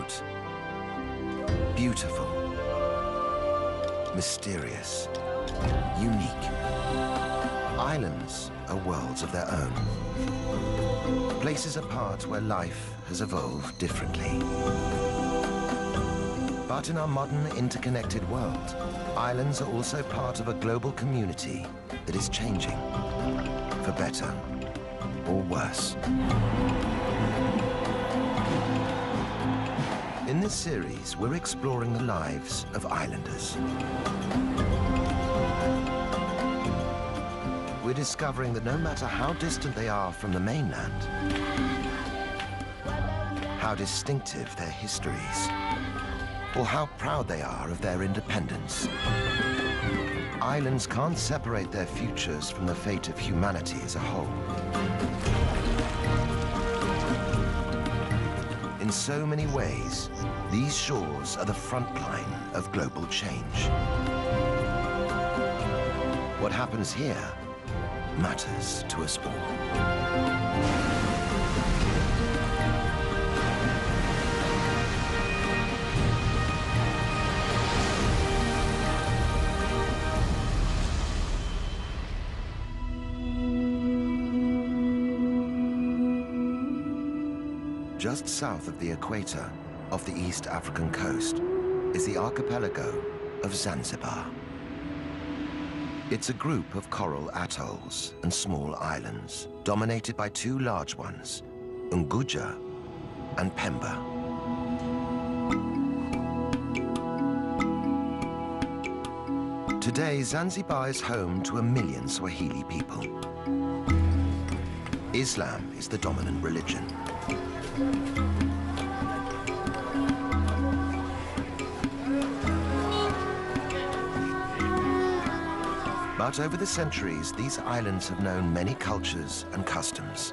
remote, beautiful, mysterious, unique. Islands are worlds of their own. Places apart where life has evolved differently. But in our modern interconnected world, islands are also part of a global community that is changing, for better or worse. In this series, we're exploring the lives of islanders. We're discovering that no matter how distant they are from the mainland, how distinctive their histories, or how proud they are of their independence, islands can't separate their futures from the fate of humanity as a whole. In so many ways, these shores are the front line of global change. What happens here matters to us all. Just south of the equator, off the East African coast, is the archipelago of Zanzibar. It's a group of coral atolls and small islands, dominated by two large ones, Unguja and Pemba. Today, Zanzibar is home to 1 million Swahili people. Islam is the dominant religion. But over the centuries, these islands have known many cultures and customs.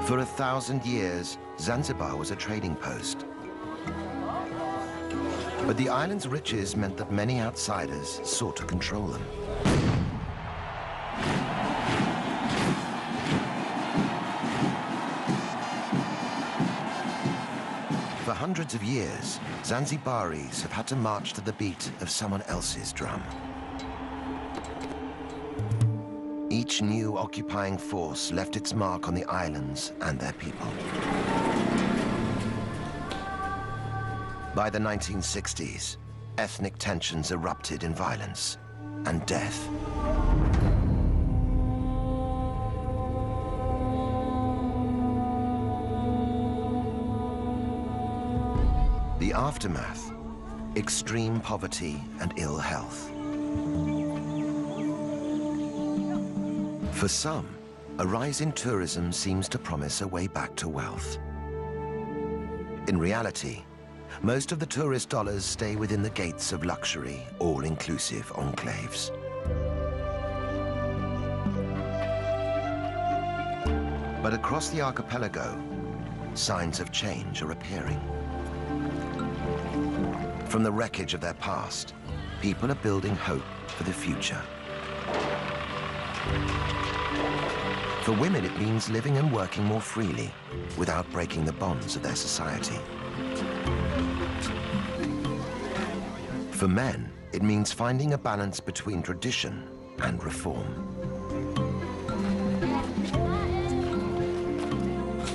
For 1,000 years, Zanzibar was a trading post. But the island's riches meant that many outsiders sought to control them. For hundreds of years, Zanzibaris have had to march to the beat of someone else's drum. Each new occupying force left its mark on the islands and their people. By the 1960s, ethnic tensions erupted in violence and death. The aftermath, extreme poverty and ill health. For some, a rise in tourism seems to promise a way back to wealth. In reality, most of the tourist dollars stay within the gates of luxury, all-inclusive enclaves. But across the archipelago, signs of change are appearing. From the wreckage of their past, people are building hope for the future. For women, it means living and working more freely without breaking the bonds of their society. For men, it means finding a balance between tradition and reform.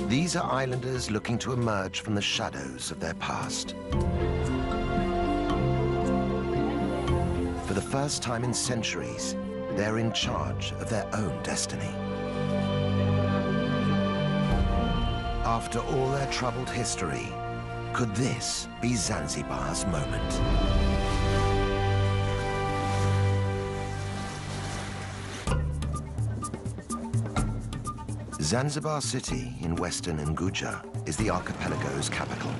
These are islanders looking to emerge from the shadows of their past. For the first time in centuries, they're in charge of their own destiny. After all their troubled history, could this be Zanzibar's moment? Zanzibar City in western Unguja is the archipelago's capital.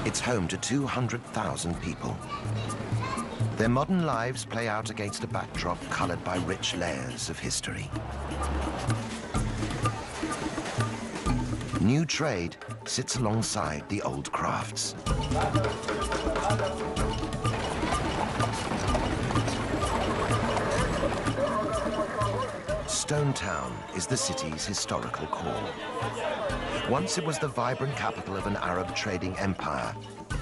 It's home to 200,000 people. Their modern lives play out against a backdrop colored by rich layers of history. New trade sits alongside the old crafts. stone town is the city's historical core. Once it was the vibrant capital of an Arab trading empire,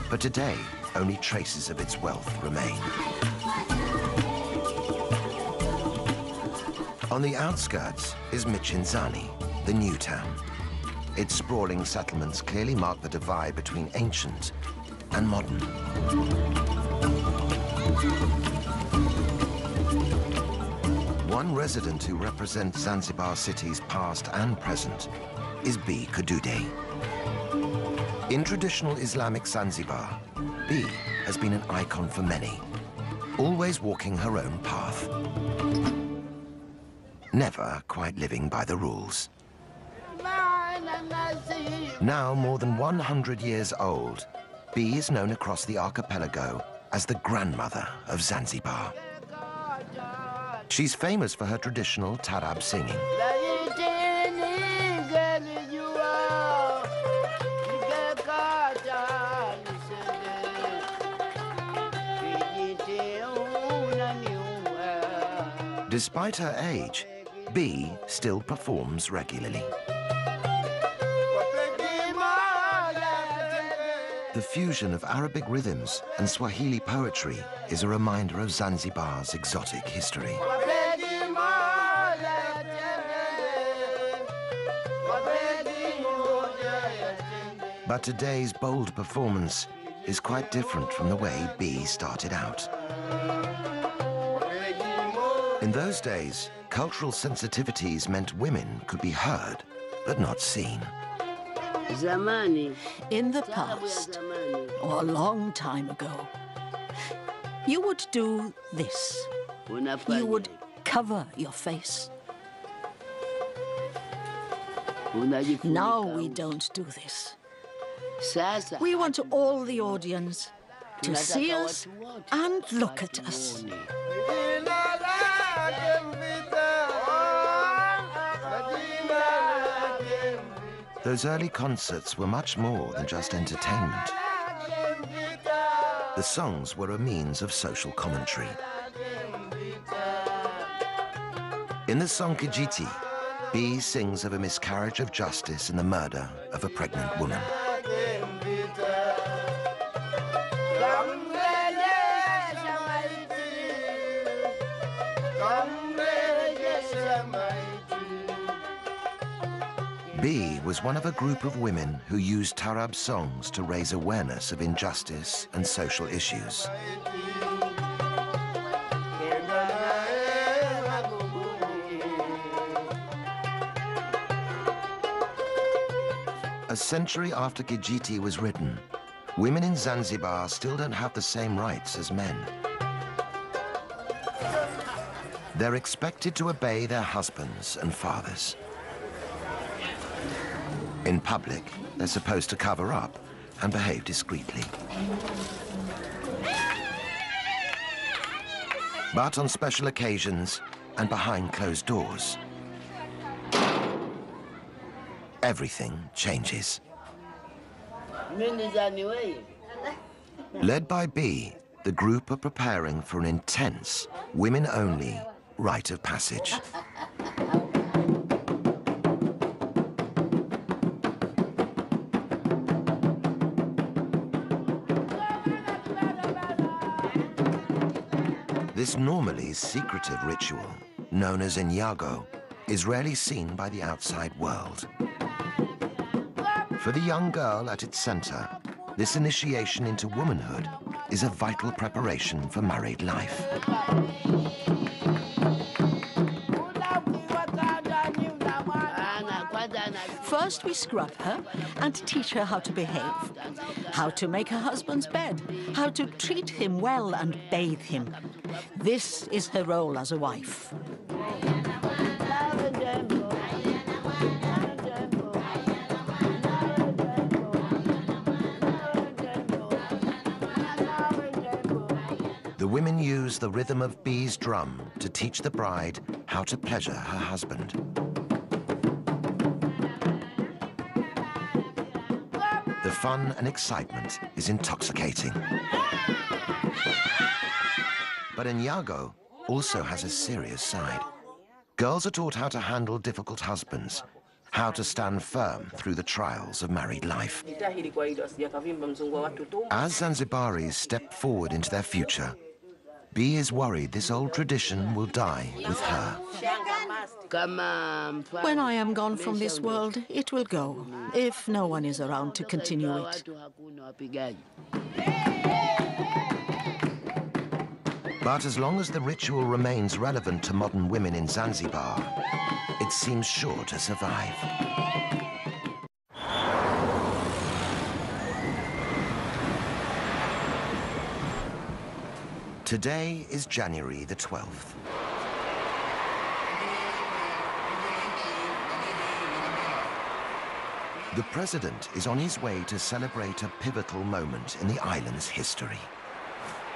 but today only traces of its wealth remain. On the outskirts is Michinzani, the new town. Its sprawling settlements clearly mark the divide between ancient and modern. One resident who represents Zanzibar city's past and present is B. Kadude. In traditional Islamic Zanzibar, B has been an icon for many, always walking her own path, never quite living by the rules. Now more than 100 years old, B is known across the archipelago as the grandmother of Zanzibar. She's famous for her traditional tarab singing. Despite her age, B still performs regularly. The fusion of Arabic rhythms and Swahili poetry is a reminder of Zanzibar's exotic history. But today's bold performance is quite different from the way B started out. In those days, cultural sensitivities meant women could be heard, but not seen. In the past, or a long time ago, you would do this. You would cover your face. Now we don't do this. We want all the audience to see us and look at us. Those early concerts were much more than just entertainment. The songs were a means of social commentary. In the song Kijiti, B sings of a miscarriage of justice and the murder of a pregnant woman. B was one of a group of women who used tarab songs to raise awareness of injustice and social issues. A century after Kijiti was written, women in Zanzibar still don't have the same rights as men. They're expected to obey their husbands and fathers. In public, they're supposed to cover up and behave discreetly. But on special occasions and behind closed doors, everything changes. Led by B, the group are preparing for an intense, women-only rite of passage. This normally secretive ritual, known as Inyago, is rarely seen by the outside world. For the young girl at its center, this initiation into womanhood is a vital preparation for married life. First, we scrub her and teach her how to behave, how to make her husband's bed, how to treat him well and bathe him. This is her role as a wife. The women use the rhythm of B's drum to teach the bride how to pleasure her husband. The fun and excitement is intoxicating. But Inyago also has a serious side. Girls are taught how to handle difficult husbands, how to stand firm through the trials of married life. As Zanzibaris step forward into their future, B is worried this old tradition will die with her. When I am gone from this world, it will go, if no one is around to continue it. But as long as the ritual remains relevant to modern women in Zanzibar, it seems sure to survive. Today is January the 12th. The president is on his way to celebrate a pivotal moment in the island's history.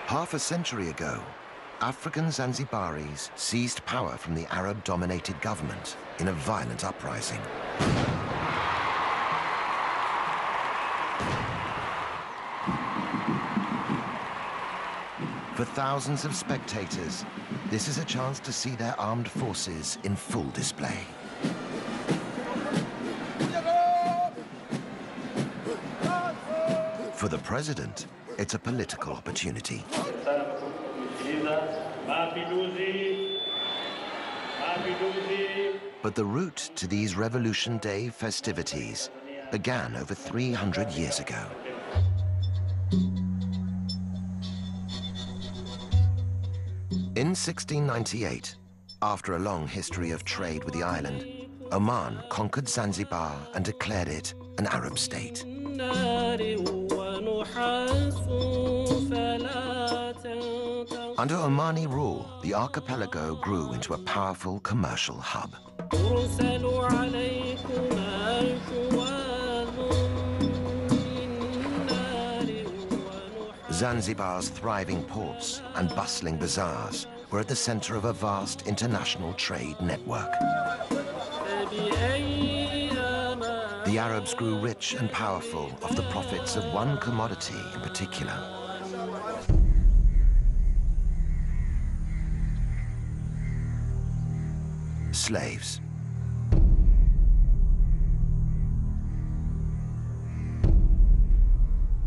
Half a century ago, African Zanzibaris seized power from the Arab-dominated government in a violent uprising. For thousands of spectators, this is a chance to see their armed forces in full display. For the president, it's a political opportunity. But the route to these Revolution Day festivities began over 300 years ago. In 1698, after a long history of trade with the island, Oman conquered Zanzibar and declared it an Arab state. Under Omani rule, the archipelago grew into a powerful commercial hub. Zanzibar's thriving ports and bustling bazaars were at the center of a vast international trade network. The Arabs grew rich and powerful off the profits of one commodity in particular: slaves.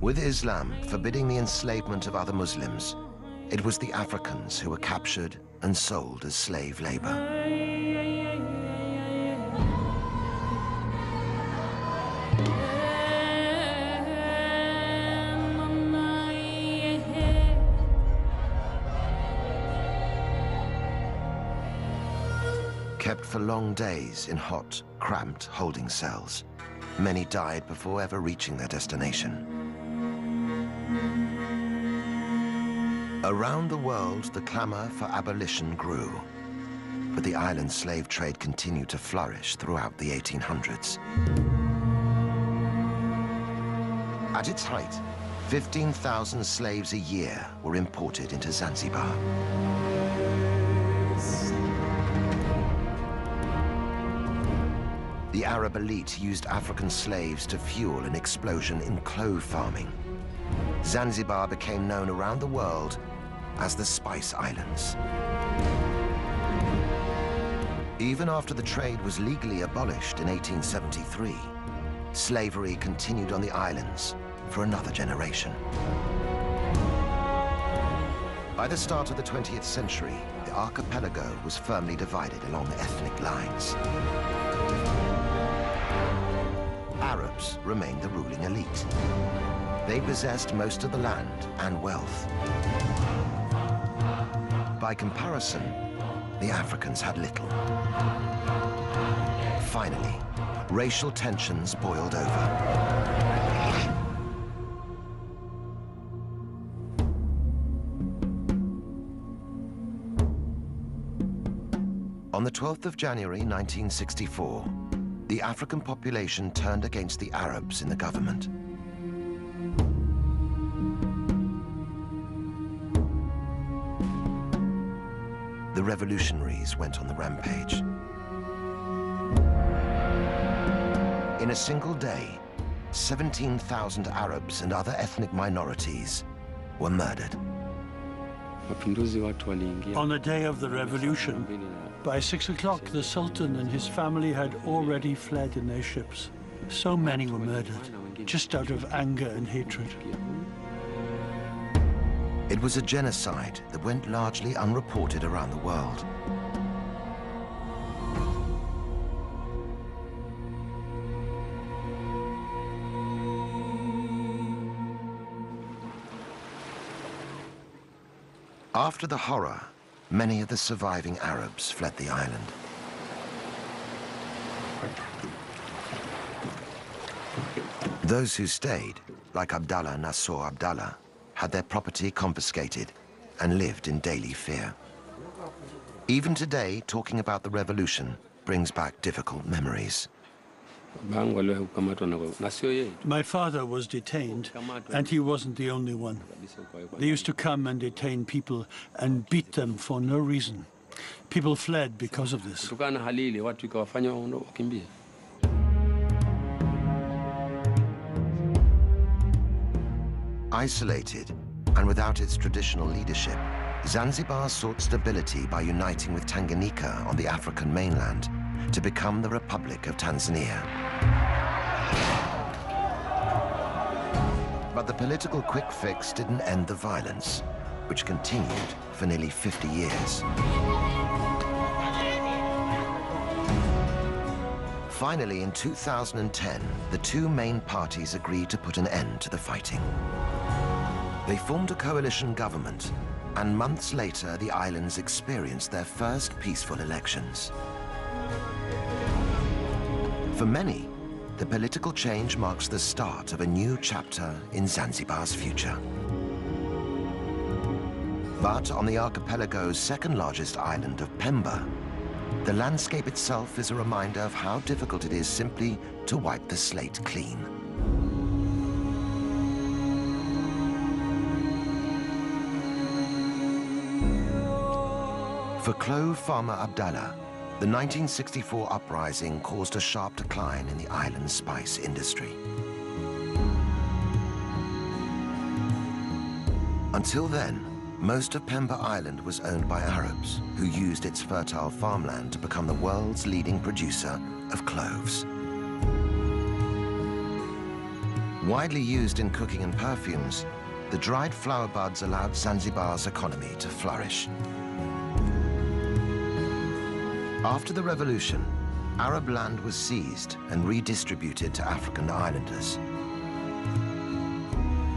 With Islam forbidding the enslavement of other Muslims, it was the Africans who were captured and sold as slave labor. Kept for long days in hot, cramped holding cells, many died before ever reaching their destination. Around the world, the clamor for abolition grew, but the island slave trade continued to flourish throughout the 1800s. At its height, 15,000 slaves a year were imported into Zanzibar. The Arab elite used African slaves to fuel an explosion in clove farming. Zanzibar became known around the world as the Spice Islands. Even after the trade was legally abolished in 1873, slavery continued on the islands for another generation. By the start of the 20th century, the archipelago was firmly divided along ethnic lines. Arabs remained the ruling elite. They possessed most of the land and wealth. By comparison, the Africans had little. Finally, racial tensions boiled over. On the 12th of January 1964, the African population turned against the Arabs in the government. The revolutionaries went on the rampage. In a single day, 17,000 Arabs and other ethnic minorities were murdered. On the day of the revolution, by 6 o'clock, the Sultan and his family had already fled in their ships. So many were murdered, just out of anger and hatred. It was a genocide that went largely unreported around the world. After the horror, many of the surviving Arabs fled the island. Those who stayed, like Abdallah Nasser Abdallah, had their property confiscated and lived in daily fear. Even today, talking about the revolution brings back difficult memories. My father was detained, and he wasn't the only one. They used to come and detain people and beat them for no reason. People fled because of this. Isolated and without its traditional leadership, Zanzibar sought stability by uniting with Tanganyika on the African mainland to become the Republic of Tanzania. But the political quick fix didn't end the violence, which continued for nearly 50 years. Finally, in 2010, the two main parties agreed to put an end to the fighting. They formed a coalition government, and months later, the islands experienced their first peaceful elections. For many, the political change marks the start of a new chapter in Zanzibar's future. But on the archipelago's second-largest island of Pemba, the landscape itself is a reminder of how difficult it is simply to wipe the slate clean. For clove farmer Abdallah, the 1964 uprising caused a sharp decline in the island's spice industry. Until then, most of Pemba Island was owned by Arabs, who used its fertile farmland to become the world's leading producer of cloves. Widely used in cooking and perfumes, the dried flower buds allowed Zanzibar's economy to flourish. After the revolution, Arab land was seized and redistributed to African islanders.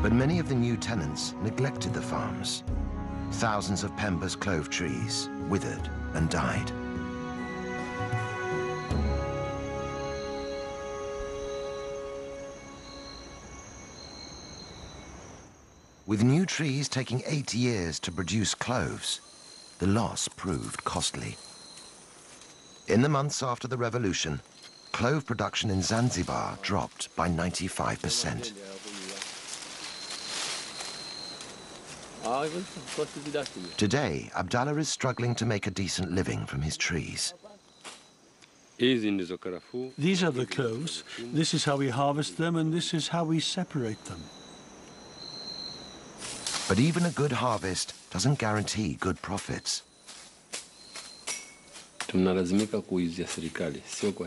But many of the new tenants neglected the farms. Thousands of Pemba's clove trees withered and died. With new trees taking 8 years to produce cloves, the loss proved costly. In the months after the revolution, clove production in Zanzibar dropped by 95%. Today, Abdallah is struggling to make a decent living from his trees. These are the cloves. This is how we harvest them, and this is how we separate them. But even a good harvest doesn't guarantee good profits.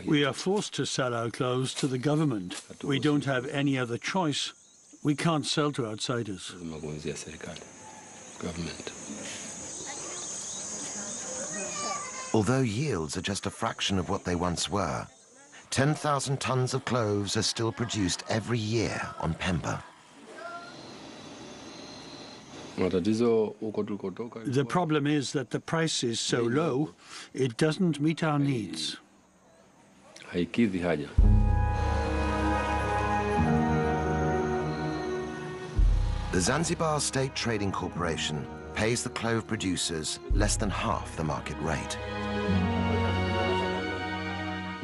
We are forced to sell our cloves to the government. We don't have any other choice. We can't sell to outsiders. Although yields are just a fraction of what they once were, 10,000 tons of cloves are still produced every year on Pemba. The problem is that the price is so low, it doesn't meet our needs. The Zanzibar State Trading Corporation pays the clove producers less than half the market rate.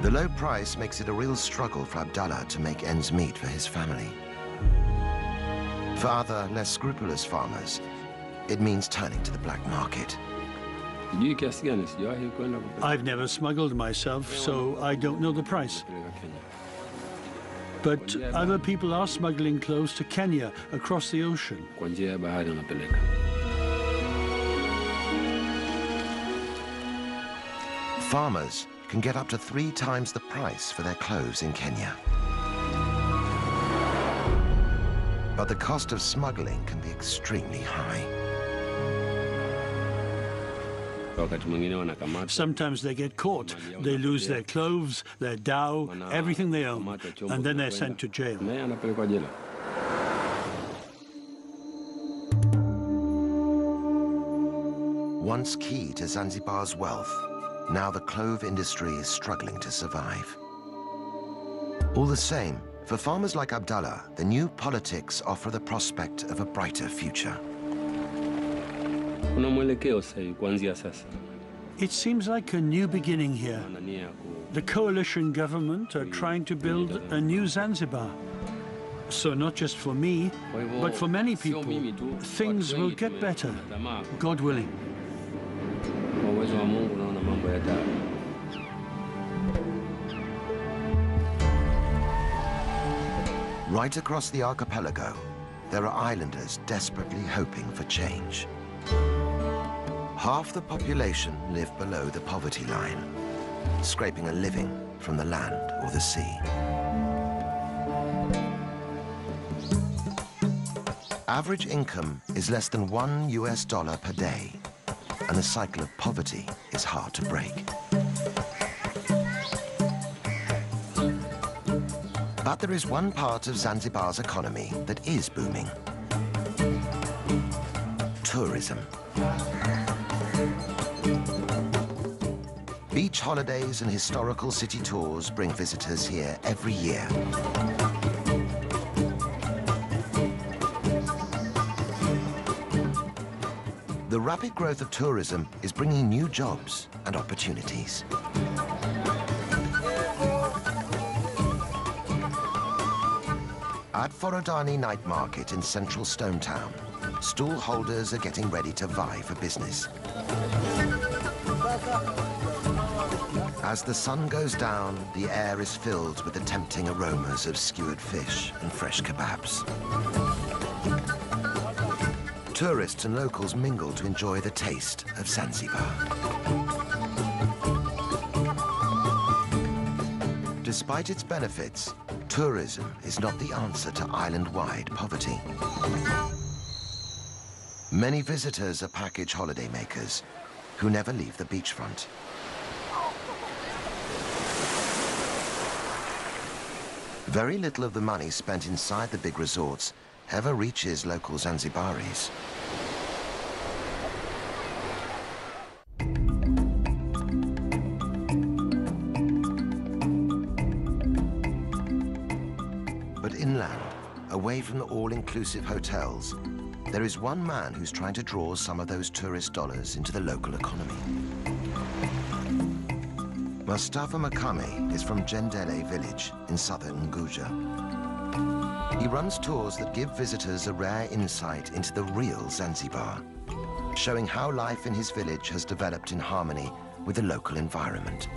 The low price makes it a real struggle for Abdallah to make ends meet for his family. For other, less scrupulous farmers, it means turning to the black market. I've never smuggled myself, so I don't know the price. But other people are smuggling cloves to Kenya across the ocean. Farmers can get up to 3 times the price for their clothes in Kenya. But the cost of smuggling can be extremely high. Sometimes they get caught. They lose their clothes, their dhow, everything they own, and then they're sent to jail. Once key to Zanzibar's wealth, now the clove industry is struggling to survive. All the same, for farmers like Abdallah, the new politics offer the prospect of a brighter future. It seems like a new beginning here. The coalition government are trying to build a new Zanzibar. So not just for me, but for many people, things will get better, God willing. Right across the archipelago, there are islanders desperately hoping for change. Half the population live below the poverty line, scraping a living from the land or the sea. Average income is less than $1 per day, and the cycle of poverty is hard to break. But there is one part of Zanzibar's economy that is booming: tourism. Beach holidays and historical city tours bring visitors here every year. The rapid growth of tourism is bringing new jobs and opportunities. At Forodani Night Market in central Stone Town, stall holders are getting ready to vie for business. As the sun goes down, the air is filled with the tempting aromas of skewered fish and fresh kebabs. Tourists and locals mingle to enjoy the taste of Zanzibar. Despite its benefits, tourism is not the answer to island-wide poverty. Many visitors are package holidaymakers who never leave the beachfront. Very little of the money spent inside the big resorts ever reaches local Zanzibaris. But inland, away from the all-inclusive hotels, there is one man who's trying to draw some of those tourist dollars into the local economy. Mustafa Makame is from Jendele village in southern Unguja. He runs tours that give visitors a rare insight into the real Zanzibar, showing how life in his village has developed in harmony with the local environment.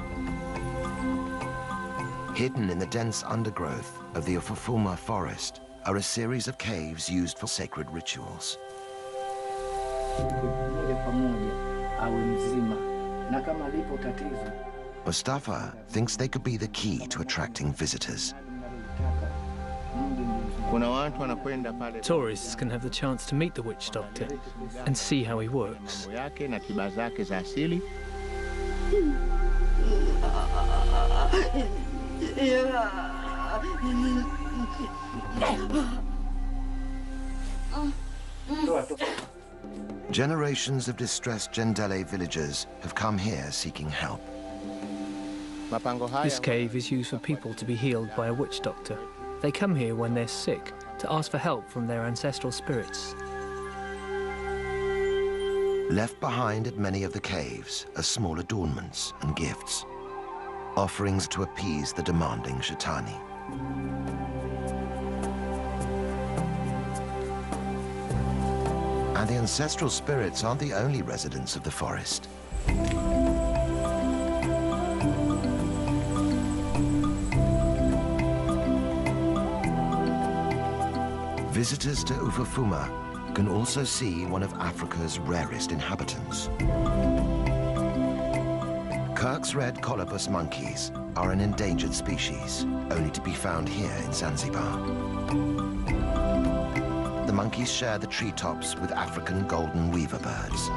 Hidden in the dense undergrowth of the Ufufuma forest are a series of caves used for sacred rituals. Mustafa thinks they could be the key to attracting visitors. Tourists can have the chance to meet the witch doctor and see how he works. Generations of distressed Jendele villagers have come here seeking help. This cave is used for people to be healed by a witch doctor. They come here when they're sick to ask for help from their ancestral spirits. Left behind at many of the caves are small adornments and gifts, offerings to appease the demanding Shaitani. And the ancestral spirits aren't the only residents of the forest. Visitors to Ufufuma can also see one of Africa's rarest inhabitants. Kirk's red colobus monkeys are an endangered species, only to be found here in Zanzibar. The monkeys share the treetops with African golden weaver birds.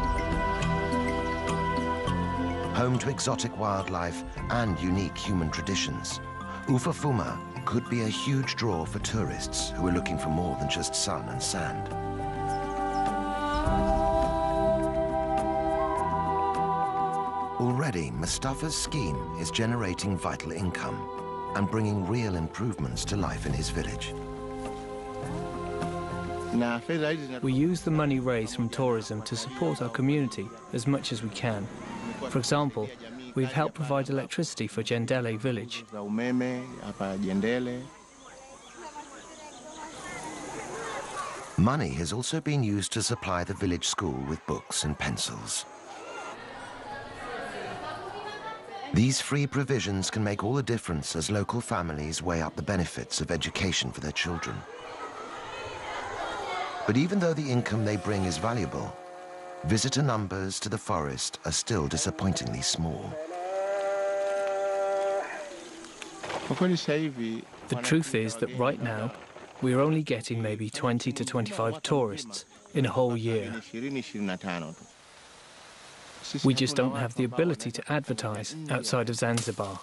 Home to exotic wildlife and unique human traditions, Ufafuma could be a huge draw for tourists who are looking for more than just sun and sand. Already, Mustafa's scheme is generating vital income and bringing real improvements to life in his village. We use the money raised from tourism to support our community as much as we can. For example, we've helped provide electricity for Jendele village. Money has also been used to supply the village school with books and pencils. These free provisions can make all the difference as local families weigh up the benefits of education for their children. But even though the income they bring is valuable, visitor numbers to the forest are still disappointingly small. The truth is that right now, we're only getting maybe 20 to 25 tourists in a whole year. We just don't have the ability to advertise outside of Zanzibar.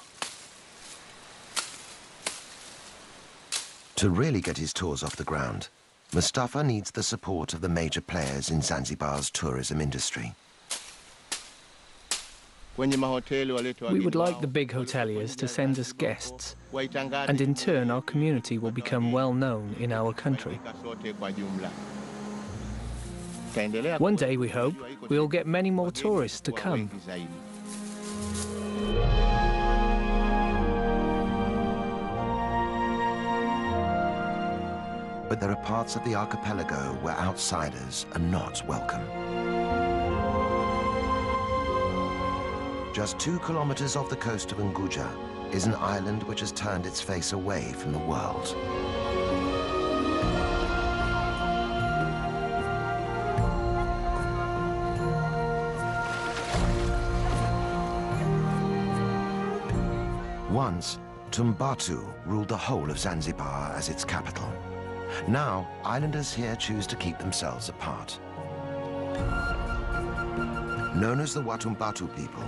To really get his tours off the ground, Mustafa needs the support of the major players in Zanzibar's tourism industry. We would like the big hoteliers to send us guests, and in turn our community will become well known in our country. One day, we hope, we'll get many more tourists to come. But there are parts of the archipelago where outsiders are not welcome. Just 2 kilometers off the coast of Unguja is an island which has turned its face away from the world. Once, Tumbatu ruled the whole of Zanzibar as its capital. Now, islanders here choose to keep themselves apart. Known as the Watumbatu people,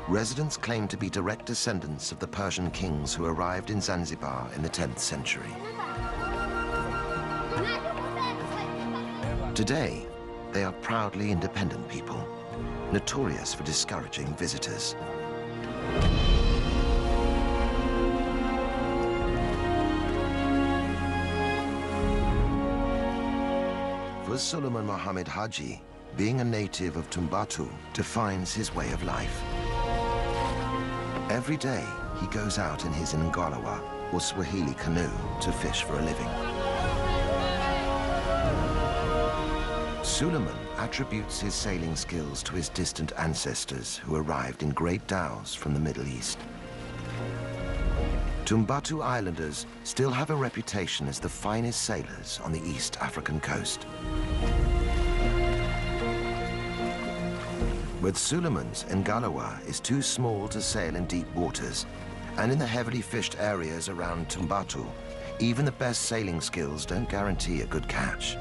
residents claim to be direct descendants of the Persian kings who arrived in Zanzibar in the 10th century. Today, they are proudly independent people, notorious for discouraging visitors. For Suleiman Mohammed Haji, being a native of Tumbatu defines his way of life. Every day, he goes out in his Ngalawa, or Swahili canoe, to fish for a living. Suleiman attributes his sailing skills to his distant ancestors who arrived in great dhows from the Middle East. Tumbatu Islanders still have a reputation as the finest sailors on the East African coast. But Suleiman's Ngalawa is too small to sail in deep waters, and in the heavily fished areas around Tumbatu, even the best sailing skills don't guarantee a good catch.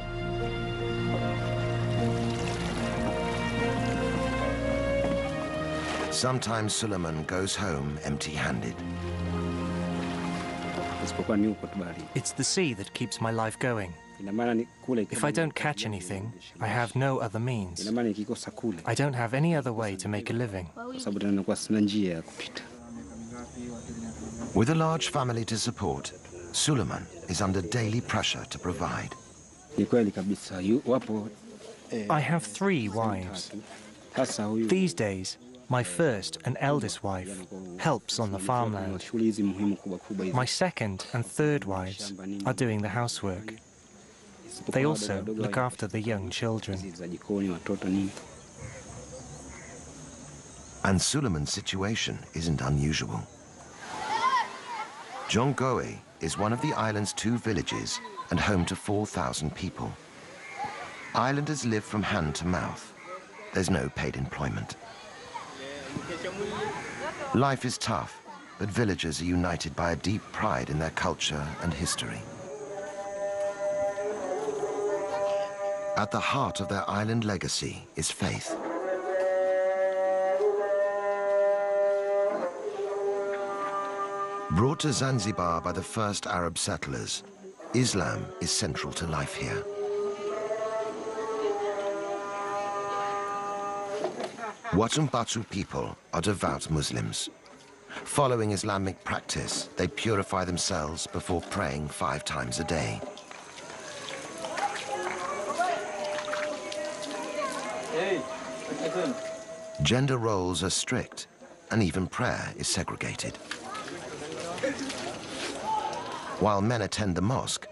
Sometimes Suleiman goes home empty-handed. It's the sea that keeps my life going. If I don't catch anything, I have no other means. I don't have any other way to make a living. With a large family to support, Suleiman is under daily pressure to provide. I have 3 wives. These days, my first and eldest wife helps on the farmland. My second and third wives are doing the housework. They also look after the young children. And Suleiman's situation isn't unusual. Jongoe is one of the island's 2 villages and home to 4,000 people. Islanders live from hand to mouth. There's no paid employment. Life is tough, but villagers are united by a deep pride in their culture and history. At the heart of their island legacy is faith. Brought to Zanzibar by the first Arab settlers, Islam is central to life here. Watumbatu people are devout Muslims. Following Islamic practice, they purify themselves before praying 5 times a day. Gender roles are strict, and even prayer is segregated. While men attend the mosque,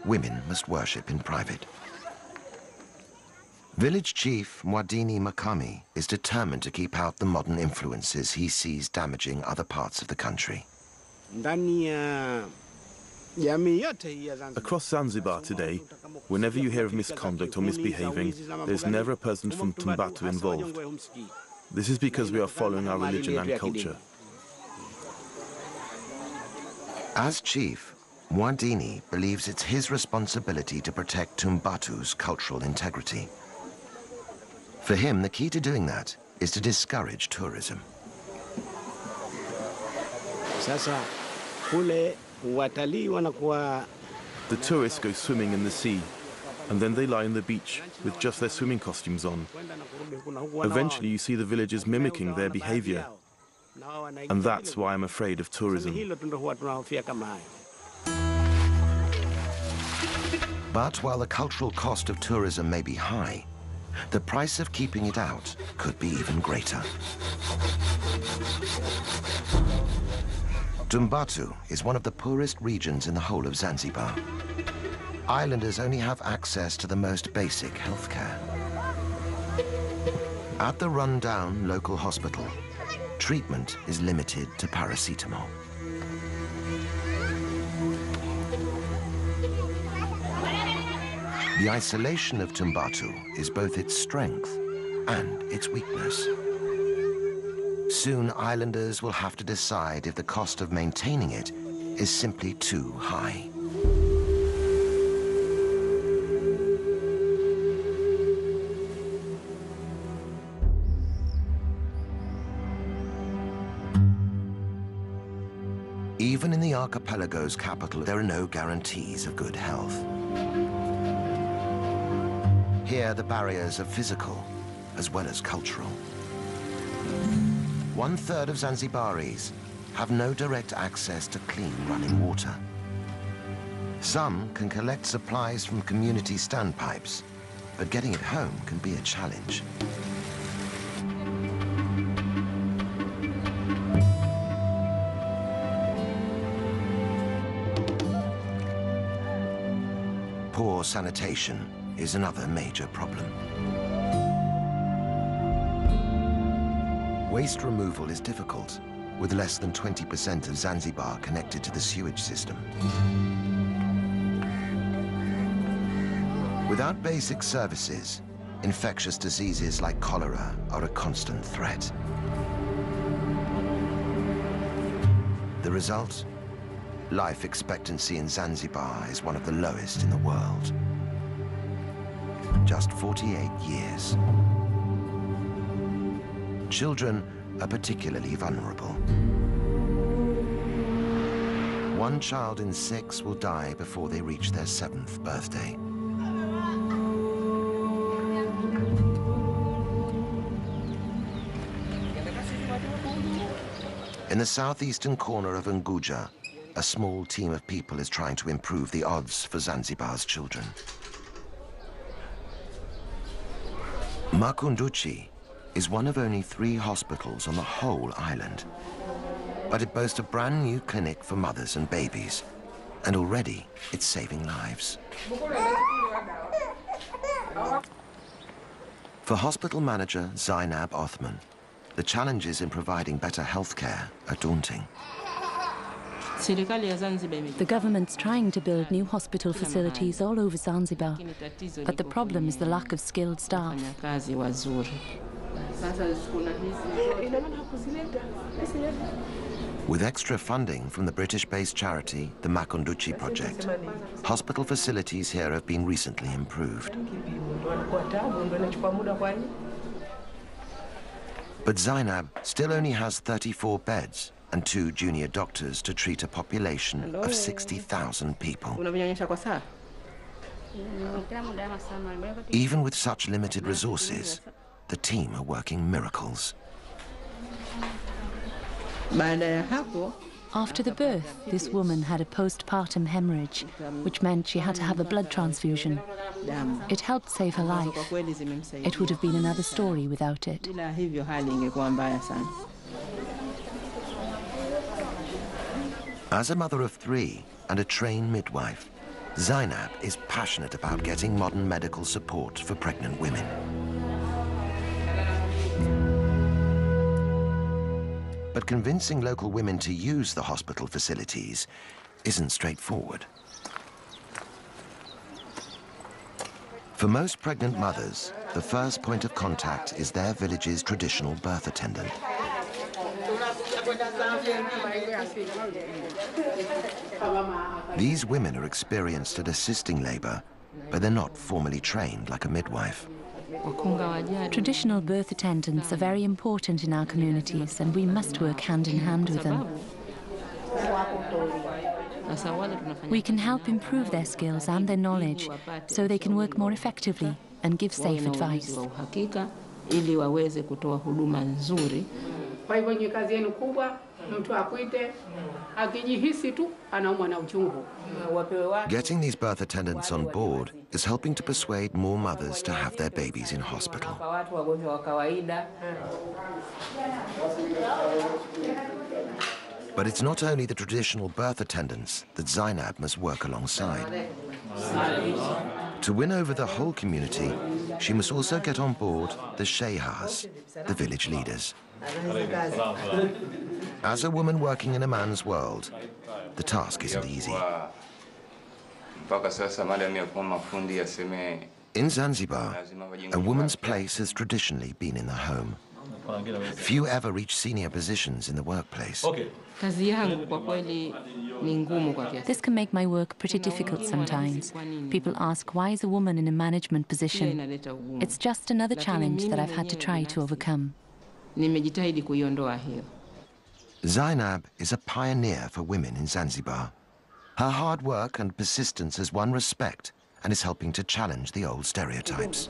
women must worship in private. Village chief Mwadini Makami is determined to keep out the modern influences he sees damaging other parts of the country. Across Zanzibar today, whenever you hear of misconduct or misbehaving, there's never a person from Tumbatu involved. This is because we are following our religion and culture. As chief, Mwadini believes it's his responsibility to protect Tumbatu's cultural integrity. For him, the key to doing that is to discourage tourism. The tourists go swimming in the sea, and then they lie on the beach with just their swimming costumes on. Eventually, you see the villagers mimicking their behavior, and that's why I'm afraid of tourism. But while the cultural cost of tourism may be high, the price of keeping it out could be even greater. Tumbatu is one of the poorest regions in the whole of Zanzibar. Islanders only have access to the most basic healthcare. At the run-down local hospital, treatment is limited to paracetamol. The isolation of Tumbatu is both its strength and its weakness. Soon, islanders will have to decide if the cost of maintaining it is simply too high. Even in the archipelago's capital, there are no guarantees of good health. Here, the barriers are physical as well as cultural. 1/3 of Zanzibaris have no direct access to clean running water. Some can collect supplies from community standpipes, but getting it home can be a challenge. Poor sanitation is another major problem. Waste removal is difficult, with less than 20% of Zanzibar connected to the sewage system. Without basic services, infectious diseases like cholera are a constant threat. The result? Life expectancy in Zanzibar is one of the lowest in the world. Just 48 years. Children are particularly vulnerable. 1 child in 6 will die before they reach their 7th birthday. In the southeastern corner of Unguja, a small team of people is trying to improve the odds for Zanzibar's children. Makunduchi is one of only 3 hospitals on the whole island. But it boasts a brand new clinic for mothers and babies, and already it's saving lives. For hospital manager Zainab Othman, the challenges in providing better health care are daunting. The government's trying to build new hospital facilities all over Zanzibar, but the problem is the lack of skilled staff. With extra funding from the British-based charity, the Makunduchi Project, hospital facilities here have been recently improved. But Zainab still only has 34 beds and 2 junior doctors to treat a population of 60,000 people. Even with such limited resources, the team are working miracles. After the birth, this woman had a postpartum hemorrhage, which meant she had to have a blood transfusion. It helped save her life. It would have been another story without it. As a mother of 3 and a trained midwife, Zainab is passionate about getting modern medical support for pregnant women. But convincing local women to use the hospital facilities isn't straightforward. For most pregnant mothers, the first point of contact is their village's traditional birth attendant. These women are experienced at assisting labor, but they're not formally trained like a midwife. Traditional birth attendants are very important in our communities, and we must work hand in hand with them. We can help improve their skills and their knowledge so they can work more effectively and give safe advice. Getting these birth attendants on board is helping to persuade more mothers to have their babies in hospital. But it's not only the traditional birth attendants that Zainab must work alongside. To win over the whole community, she must also get on board the Shehas, the village leaders. As a woman working in a man's world, the task isn't easy. In Zanzibar, a woman's place has traditionally been in the home. Few ever reach senior positions in the workplace. This can make my work pretty difficult sometimes. People ask, why is a woman in a management position? It's just another challenge that I've had to try to overcome. Zainab is a pioneer for women in Zanzibar. Her hard work and persistence has won respect and is helping to challenge the old stereotypes.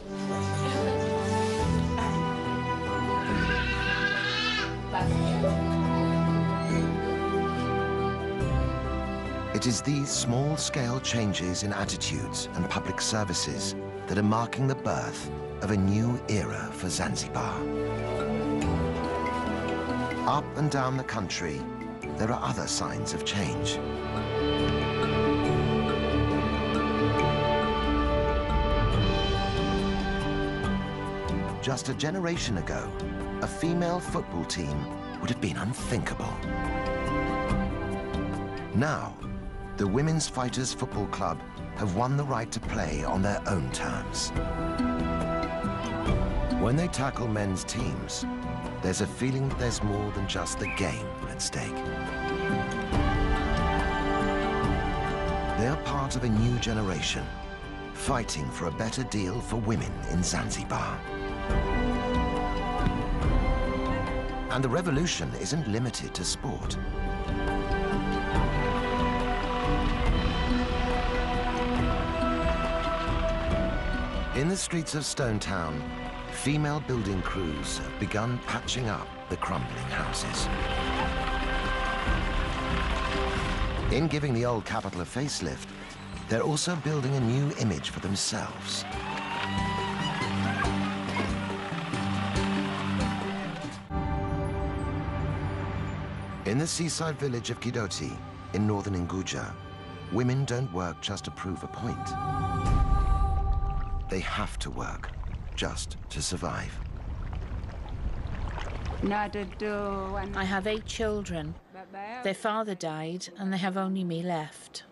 It is these small-scale changes in attitudes and public services that are marking the birth of a new era for Zanzibar. Up and down the country, there are other signs of change. Just a generation ago, a female football team would have been unthinkable. Now, the Women's Fighters Football Club have won the right to play on their own terms. When they tackle men's teams, there's a feeling that there's more than just the game at stake. They are part of a new generation, fighting for a better deal for women in Zanzibar. And the revolution isn't limited to sport. In the streets of Stone Town, female building crews have begun patching up the crumbling houses. In giving the old capital a facelift, they're also building a new image for themselves. In the seaside village of Kidoti, in northern Unguja, women don't work just to prove a point. They have to work just to survive. I have 8 children. Their father died, and they have only me left.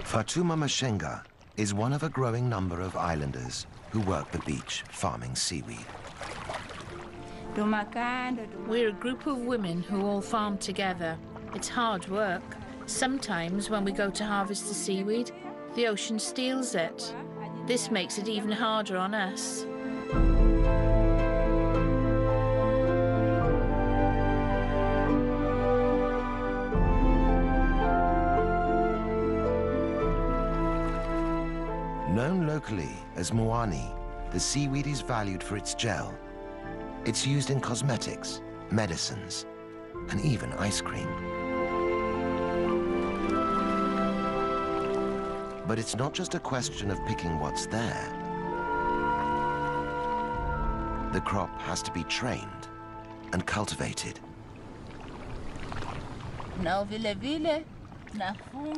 Fatuma Mashenga is one of a growing number of islanders who work the beach farming seaweed. We're a group of women who all farm together. It's hard work. Sometimes when we go to harvest the seaweed, the ocean steals it. This makes it even harder on us. Known locally as moani, the seaweed is valued for its gel. It's used in cosmetics, medicines, and even ice cream. But it's not just a question of picking what's there. The crop has to be trained and cultivated.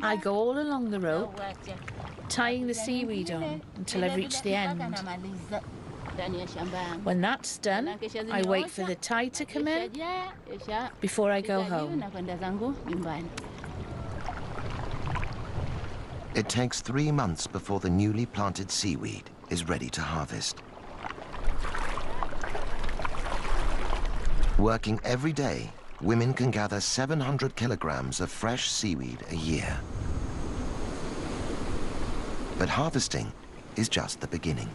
I go all along the rope, tying the seaweed on until I've reached the end. When that's done, I wait for the tide to come in before I go home. It takes 3 months before the newly planted seaweed is ready to harvest. Working every day, women can gather 700 kilograms of fresh seaweed a year. But harvesting is just the beginning.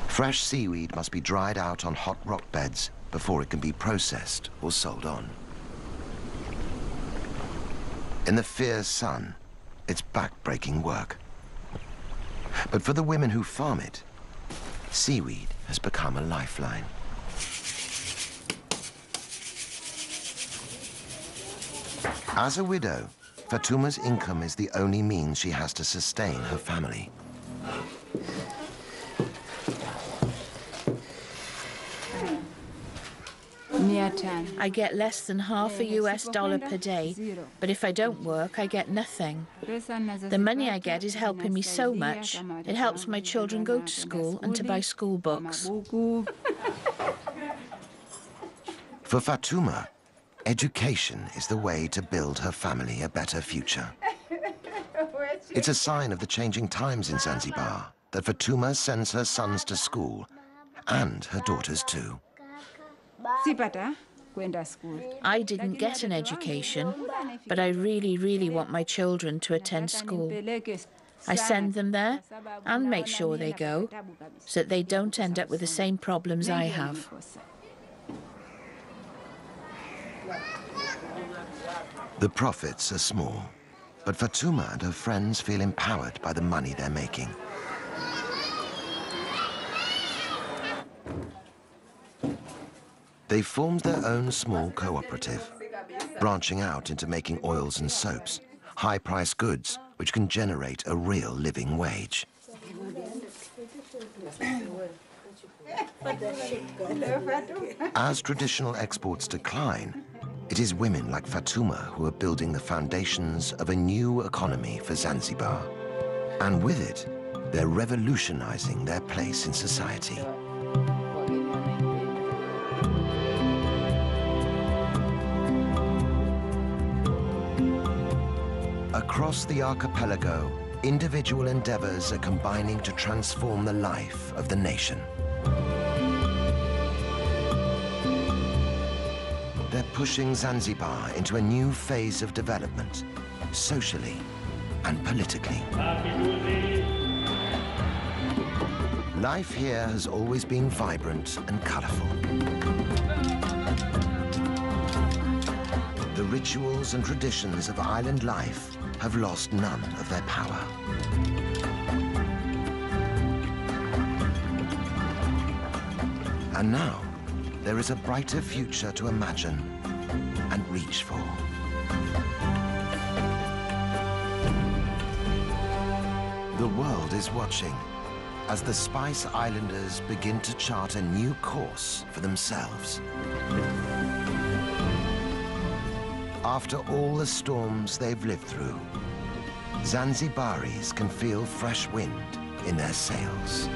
Fresh seaweed must be dried out on hot rock beds before it can be processed or sold on. In the fierce sun, it's back-breaking work. But for the women who farm it, seaweed has become a lifeline. As a widow, Fatuma's income is the only means she has to sustain her family. I get less than half a US dollar per day, but if I don't work, I get nothing. The money I get is helping me so much. It helps my children go to school and to buy school books. For Fatuma, education is the way to build her family a better future. It's a sign of the changing times in Zanzibar that Fatuma sends her sons to school, and her daughters too. I didn't get an education, but I really, really want my children to attend school. I send them there and make sure they go, so that they don't end up with the same problems I have. The profits are small, but Fatuma and her friends feel empowered by the money they're making. They formed their own small cooperative, branching out into making oils and soaps, high-priced goods which can generate a real living wage. As traditional exports decline, it is women like Fatuma who are building the foundations of a new economy for Zanzibar. And with it, they're revolutionizing their place in society. Across the archipelago, individual endeavors are combining to transform the life of the nation. They're pushing Zanzibar into a new phase of development, socially and politically. Life here has always been vibrant and colorful. The rituals and traditions of island life have lost none of their power. And now, there is a brighter future to imagine and reach for. The world is watching as the Spice Islanders begin to chart a new course for themselves. After all the storms they've lived through, Zanzibaris can feel fresh wind in their sails.